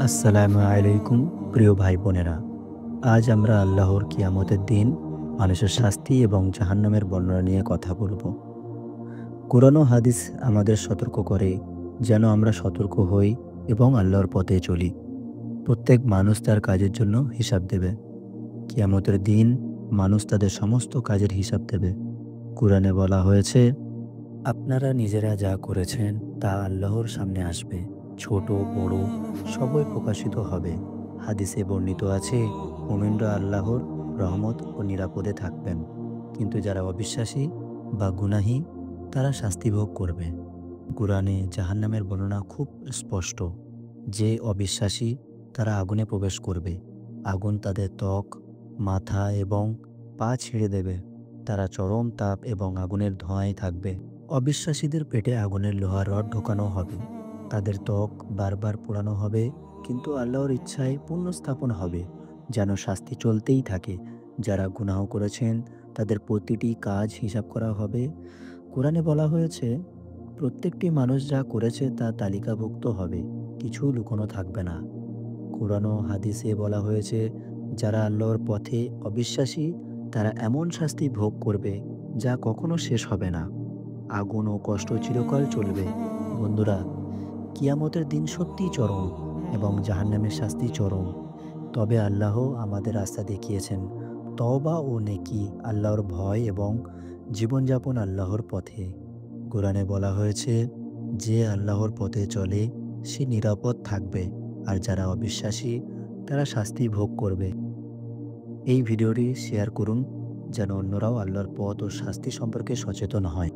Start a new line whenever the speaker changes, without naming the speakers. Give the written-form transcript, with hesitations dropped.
আসসালামু আলাইকুম প্রিয় ভাই বোনেরা। আজ আমরা আল্লাহর কিয়ামতের দিন, মানুষের শাস্তি এবং জাহান্নামের বর্ণনা নিয়ে কথা বলবো। কোরআন ও হাদিস আমাদের সতর্ক করে যেন আমরা সতর্ক হই এবং আল্লাহর পথে চলি। প্রত্যেক মানুষ তার কাজের জন্য হিসাব দেবে। কিয়ামতের দিন মানুষ তাদের সমস্ত কাজের হিসাব দেবে। কোরআনে বলা হয়েছে, আপনারা নিজেরা যা করেছেন তা আল্লাহর সামনে আসবে। ছোট বড় সবই প্রকাশিত হবে। হাদিসে বর্ণিত আছে, মুমিনরা আল্লাহর রহমত ও নিরাপদে থাকবেন, কিন্তু যারা অবিশ্বাসী বা গুনাহী তারা শাস্তি ভোগ করবে। কুরআনে জাহান্নামের বর্ণনা খুব স্পষ্ট। যে অবিশ্বাসী তারা আগুনে প্রবেশ করবে। আগুন তাদের ত্বক, মাথা এবং পা ছিঁড়ে দেবে। তারা চরম তাপ এবং আগুনের ধোঁয়ায় থাকবে। অবিশ্বাসীদের পেটে আগুনের লোহার রড ঢোকানো হবে। তাদের ত্বক বারবার পোড়ানো হবে, কিন্তু আল্লাহর ইচ্ছায় পুনঃস্থাপন হবে, যেন শাস্তি চলতেই থাকে। যারা গুনাহ করেছেন তাদের প্রতিটি কাজ হিসাব করা হবে। কোরআনে বলা হয়েছে, প্রত্যেকটি মানুষ যা করেছে তা তালিকাভুক্ত হবে, কিছু লুকোনো থাকবে না। কোরআন ও হাদিসে বলা হয়েছে, যারা আল্লাহর পথে অবিশ্বাসী তারা এমন শাস্তি ভোগ করবে যা কখনো শেষ হবে না। আগুন ও কষ্ট চিরকাল চলবে। বন্ধুরা, কিয়ামতের দিন সত্যিই চরম এবং জাহান্নামের শাস্তি চরম। তবে আল্লাহ আমাদের রাস্তা দেখিয়েছেন। তওবা ও নেকি, আল্লাহর ভয় এবং জীবনযাপন আল্লাহর পথে। কোরআনে বলা হয়েছে, যে আল্লাহর পথে চলে সে নিরাপদ থাকবে, আর যারা অবিশ্বাসী তারা শাস্তি ভোগ করবে। এই ভিডিওটি শেয়ার করুন যেন অন্যরাও আল্লাহর পথ ও শাস্তি সম্পর্কে সচেতন হয়।